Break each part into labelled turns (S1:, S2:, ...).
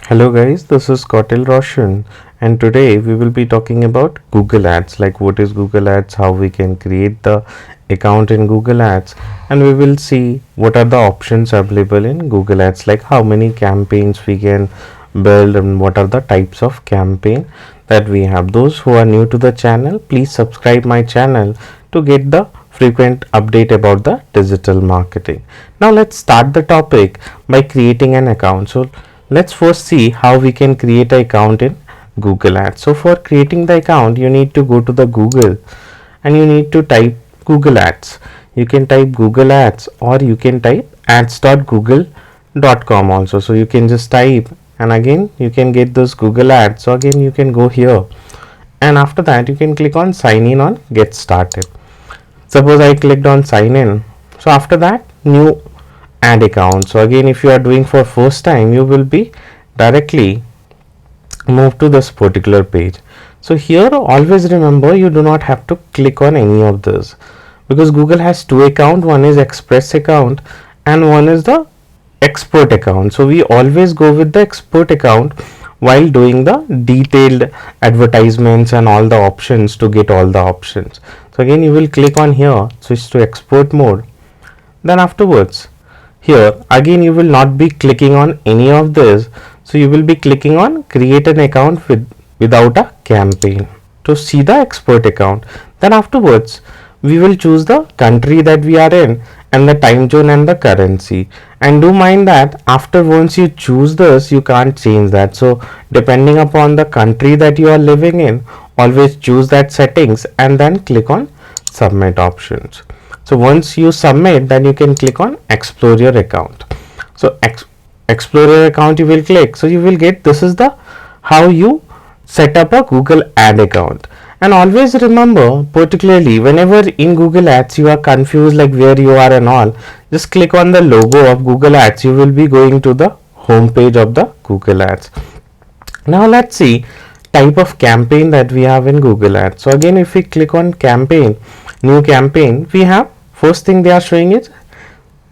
S1: Hello guys, this is Kautil Roshan and today we will be talking about Google Ads, like what is Google Ads, how we can create the account in Google Ads, and we will see what are the options available in Google Ads, like how many campaigns we can build and what are the types of campaign that we have. Those who are new to the channel, please subscribe my channel to get the frequent update about the digital marketing. Now let's start the topic by creating an account. So let's first see how we can create an account in Google Ads. So for creating the account, you need to go to the Google and you need to type Google Ads. You can type Google Ads or you can type ads.google.com also. So you can just type and again you can get those Google Ads. So again you can go here and after that you can click on sign in on get started. Suppose I clicked on sign in. So after that new ad account. So again if you are doing for first time, you will be directly move to this particular page. So here always remember you do not have to click on any of this because Google has two account, one is express account and one is the expert account. So we always go with the expert account while doing the detailed advertisements and all the options to get all the options. So again you will click on here, switch to export mode. Then afterwards here again you will not be clicking on any of this, so you will be clicking on create an account without a campaign to see the expert account. Then afterwards we will choose the country that we are in and the time zone and the currency, and do mind that after once you choose this you can't change that. So depending upon the country that you are living in, always choose that settings and then click on submit options. So once you submit, then you can click on explore your account. So explore your account you will click. So you will get this is the how you set up a Google ad account. And always remember, particularly whenever in Google Ads you are confused like where you are and all, just click on the logo of Google Ads. You will be going to the home page of the Google Ads. Now let's see type of campaign that we have in Google Ads. So again if we click on campaign, new campaign, we have first thing they are showing is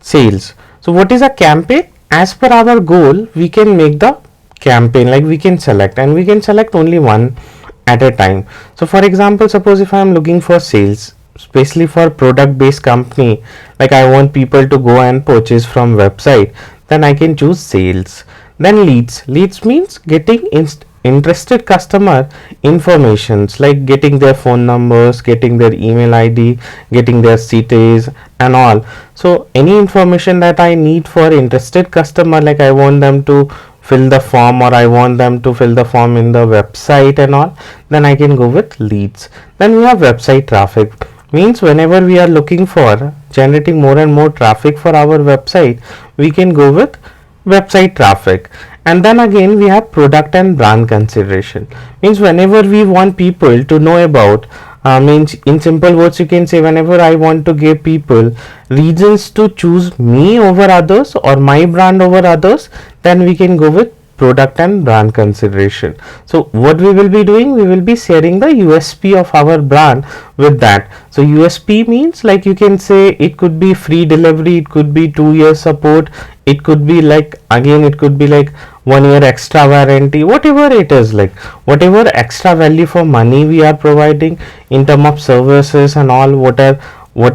S1: sales. So what is a campaign? As per our goal we can make the campaign, like we can select and we can select only one at a time. So for example, suppose if I am looking for sales, especially for product based company, like I want people to go and purchase from website, then I can choose sales. Then leads means getting interested customer informations, like getting their phone numbers, getting their email id, getting their cities and all. So any information that I need for interested customer, like I want them to fill the form or I want them to fill the form in the website and all, then I can go with leads. Then we have website traffic, means whenever we are looking for generating more and more traffic for our website, we can go with website traffic. And then again we have product and brand consideration, means whenever we want people to know about means in simple words you can say whenever I want to give people reasons to choose me over others or my brand over others, then we can go with product and brand consideration. So what we will be doing, we will be sharing the USP of our brand with that. So USP means like you can say it could be free delivery, it could be 2 year support, it could be like again it could be like 1 year extra warranty, whatever it is, like whatever extra value for money we are providing in terms of services and all, what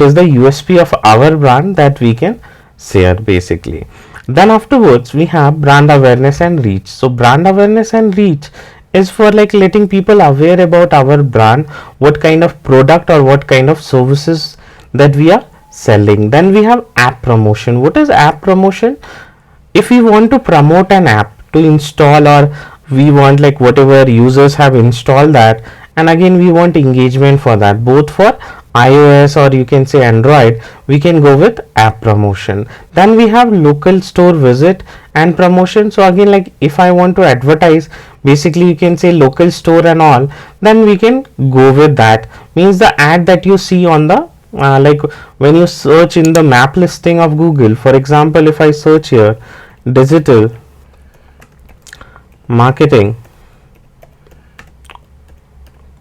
S1: is the USP of our brand that we can share basically. Then afterwards we have brand awareness and reach. So brand awareness and reach is for like letting people aware about our brand, what kind of product or what kind of services that we are selling. Then we have app promotion. What is app promotion? If we want to promote an app to install, or we want like whatever users have installed that, and again we want engagement for that, both for iOS or you can say Android, we can go with app promotion. Then we have local store visit and promotion. So again like if I want to advertise, basically you can say local store and all, then we can go with that, means the ad that you see on the like when you search in the map listing of Google. For example, if I search here digital marketing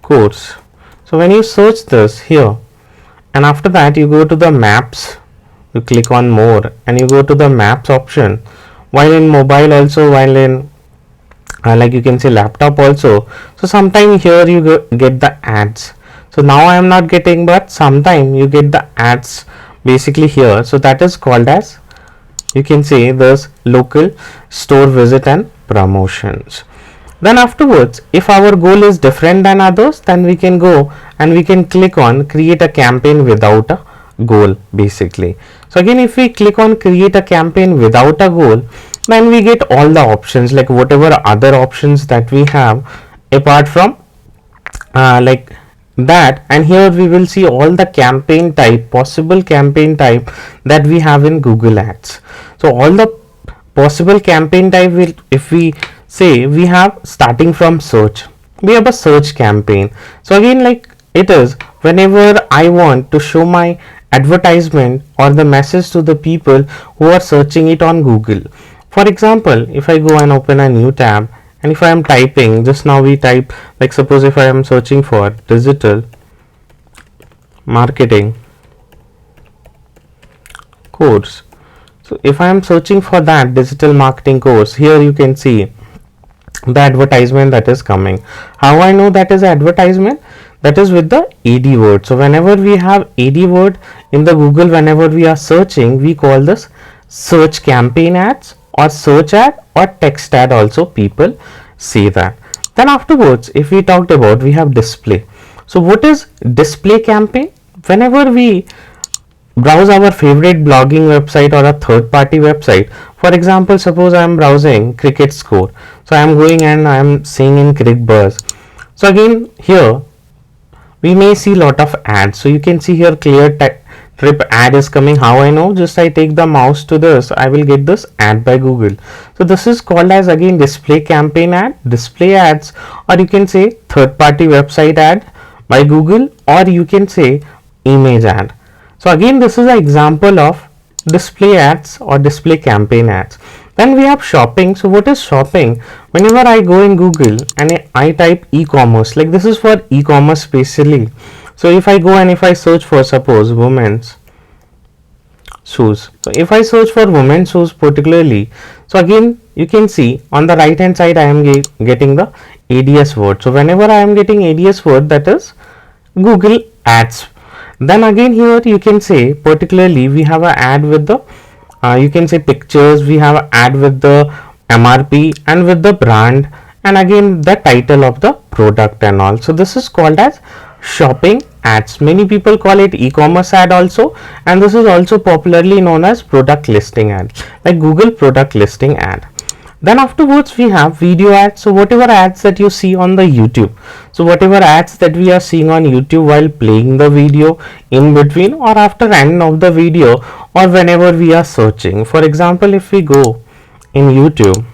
S1: course, so when you search this here and after that you go to the maps, you click on more and you go to the maps option, while in mobile also, while in like you can say laptop also. So sometime here you get the ads. So now I am not getting, but sometime you get the ads basically here. So that is called as, you can say, this local store visit and promotions. Then afterwards, if our goal is different than others, then we can go and we can click on create a campaign without a goal basically. So again, if we click on create a campaign without a goal, then we get all the options, like whatever other options that we have apart from like that. And here we will see all the campaign type, possible campaign type that we have in Google Ads. So all the possible campaign type will, if we say, we have starting from search, we have a search campaign. So again, like it is whenever I want to show my advertisement or the message to the people who are searching it on Google. For example, if I go and open a new tab, and if I am typing, just now we type, like suppose if I am searching for digital marketing course. So if I am searching for that digital marketing course, here you can see the advertisement that is coming. How I know that is advertisement? That is with the AD word. So whenever we have AD word in the Google, whenever we are searching, we call this search campaign ads or search ad or text ad also, people say that. Then afterwards, if we talked about, we have display. So what is display campaign? Whenever we browse our favorite blogging website or a third party website, for example, suppose I am browsing cricket score, so I am going and I am seeing in CricBuzz. So again, here we may see lot of ads. So you can see here clear trip ad is coming. How I know? Just I take the mouse to this, I will get this ad by Google. So this is called as again display campaign ad, display ads, or you can say third party website ad by Google, or you can say image ad. So again, this is an example of display ads or display campaign ads. Then we have shopping. So what is shopping? Whenever I go in Google and I type e-commerce, like this is for e-commerce specially. So if I go and if I search for, suppose, women's shoes. So if I search for women's shoes particularly, so again you can see on the right hand side I am getting the ADS word. So whenever I am getting ADS word, that is Google Ads. Then again here you can say particularly we have an ad with the you can say pictures, we have an ad with the MRP and with the brand, and again the title of the product and all. So this is called as shopping ads. Many people call it e-commerce ad also, and this is also popularly known as product listing ad, like Google product listing ad. Then afterwards we have video ads. So whatever ads that you see on the YouTube, so whatever ads that we are seeing on YouTube while playing the video, in between or after end of the video, or whenever we are searching. For example, if we go in YouTube,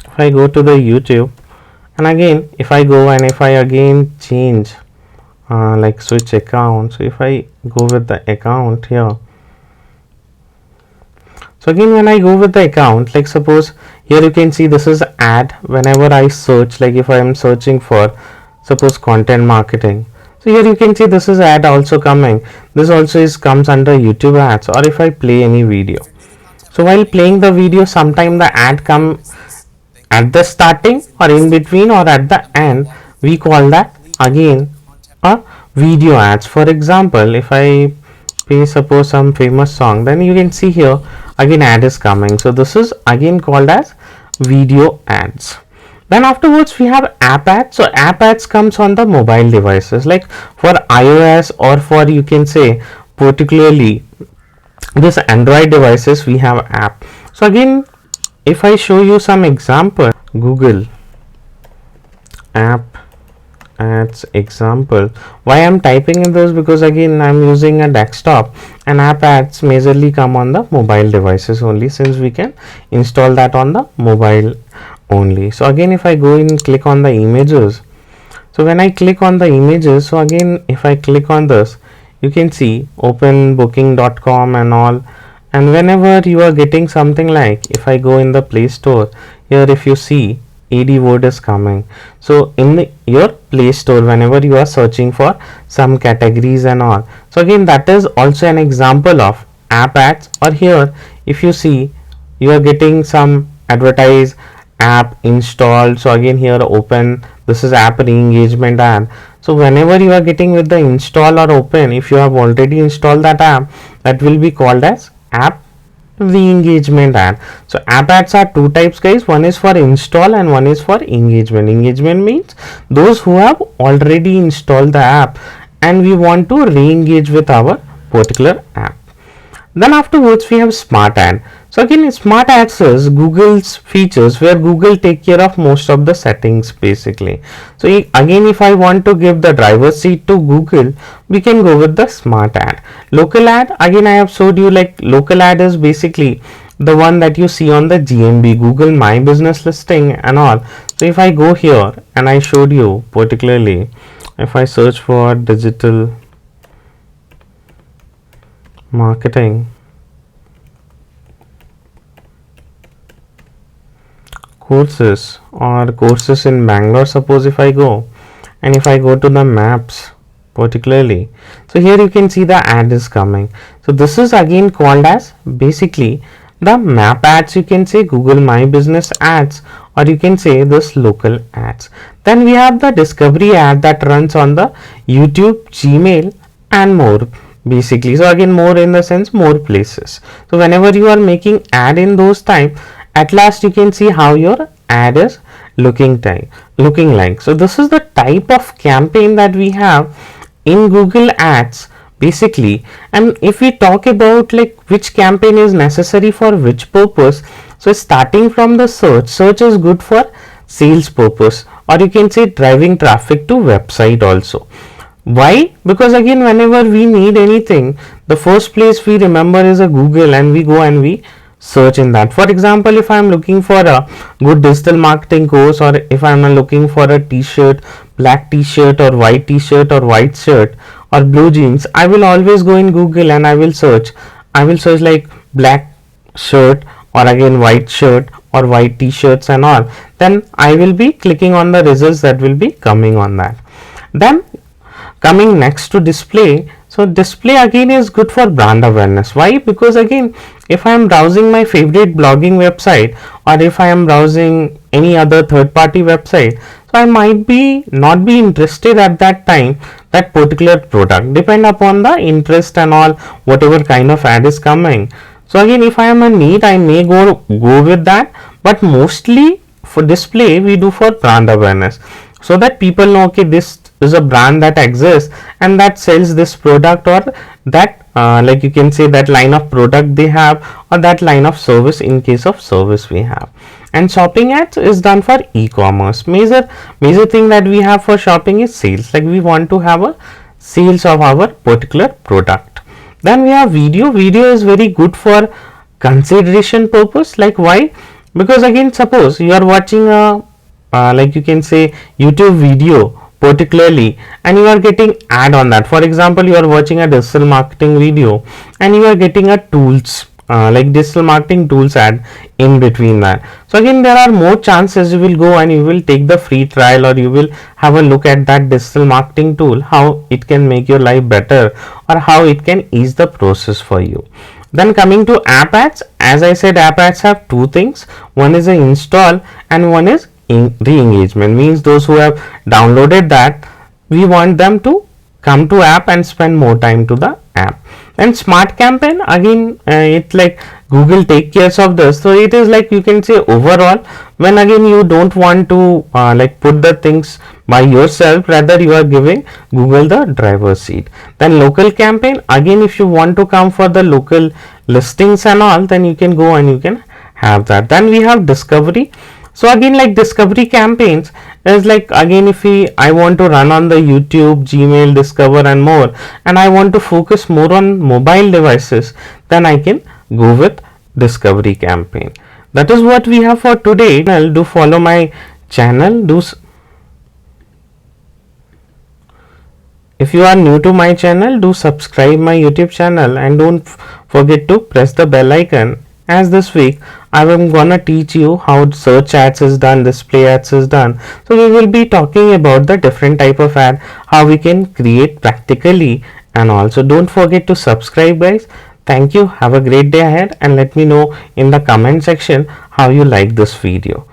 S1: if I go to the YouTube, and again if I go and if I again change like switch account, so if I go with the account here, so again when I go with the account, like suppose here you can see this is ad. Whenever I search, like if I am searching for suppose content marketing, so here you can see this is ad also coming. This also comes under YouTube ads. Or if I play any video, so while playing the video, sometime the ad come at the starting or in between or at the end, we call that again a video ads. For example, if I play suppose some famous song, then you can see here again ad is coming. So this is again called as video ads. Then afterwards we have app ads. So app ads comes on the mobile devices, like for iOS or for you can say particularly this Android devices, we have app. So again if I show you some example, Google app ads example, why I'm typing in those, because again I'm using a desktop and app ads majorly come on the mobile devices only, since we can install that on the mobile only. So again if I go and click on the images, so when I click on the images, so again if I click on this, you can see open booking.com and all. And whenever you are getting something like, if I go in the Play Store, here if you see AD word is coming. So in your Play Store, whenever you are searching for some categories and all, so again that is also an example of app ads. Or here if you see you are getting some advertise app installed. So again here open, this is app re-engagement ad. So whenever you are getting with the install or open, if you have already installed that app, that will be called as app re-engagement ad. So app ads are two types, guys. One is for install and one is for engagement. Engagement means those who have already installed the app and we want to re-engage with our particular app. Then afterwards we have smart ad. So again, smart ads is Google's features where Google take care of most of the settings basically. So again, if I want to give the driver's seat to Google, we can go with the smart ad. Local ad, again I have showed you, like local ad is basically the one that you see on the GMB, Google My Business listing and all. So if I go here and I showed you particularly, if I search for digital marketing courses or courses in Bangalore, suppose if I go and if I go to the maps particularly, so here you can see the ad is coming. So this is again called as basically the map ads, you can say Google My Business ads, or you can say this local ads. Then we have the discovery ad that runs on the YouTube, Gmail and more basically. So again, more in the sense more places. So whenever you are making ad in those time, at last you can see how your ad is looking like. So this is the type of campaign that we have in Google Ads basically. And if we talk about like which campaign is necessary for which purpose, so starting from the search is good for sales purpose, or you can say driving traffic to website also. Why? Because again, whenever we need anything, the first place we remember is a Google and we go and we search in that. For example, if I am looking for a good digital marketing course, or if I am looking for a t-shirt, black t-shirt or white t-shirt or white shirt or blue jeans, I will always go in Google and I will search like black shirt or again white shirt or white t-shirts and all. Then I will be clicking on the results that will be coming on that. Then coming next to display. So display again is good for brand awareness. Why? Because again, if I am browsing my favorite blogging website, or if I am browsing any other third party website, so I might be not be interested at that time that particular product, depend upon the interest and all, whatever kind of ad is coming. So again, if I am in need, I may go with that, but mostly for display we do for brand awareness, so that people know, okay, this is a brand that exists and that sells this product, or that like you can say that line of product they have, or that line of service in case of service we have. And shopping ads is done for e-commerce. Major thing that we have for shopping is sales, like we want to have a sales of our particular product. Then we have video is very good for consideration purpose. Like why? Because again, suppose you are watching a like you can say YouTube video particularly, and you are getting ad on that. For example, you are watching a digital marketing video and you are getting a tools like digital marketing tools ad in between that. So again, there are more chances you will go and you will take the free trial, or you will have a look at that digital marketing tool, how it can make your life better or how it can ease the process for you. Then coming to app ads, as I said, app ads have two things. One is an install and one is re-engagement, means those who have downloaded that, we want them to come to app and spend more time to the app. And smart campaign, again it's like Google take care of this. So it is like you can say overall, when again you don't want to like put the things by yourself, rather you are giving Google the driver's seat. Then local campaign, again if you want to come for the local listings and all, then you can go and you can have that. Then we have discovery. So again, like discovery campaigns is like, again if I want to run on the YouTube, Gmail, Discover and more, and I want to focus more on mobile devices, then I can go with discovery campaign. That is what we have for today. Do follow my channel. If you are new to my channel, do subscribe my YouTube channel and don't forget to press the bell icon. As this week I am gonna teach you how search ads is done, display ads is done. So we will be talking about the different type of ad, how we can create practically, and also don't forget to subscribe, guys. Thank you. Have a great day ahead, and let me know in the comment section how you like this video.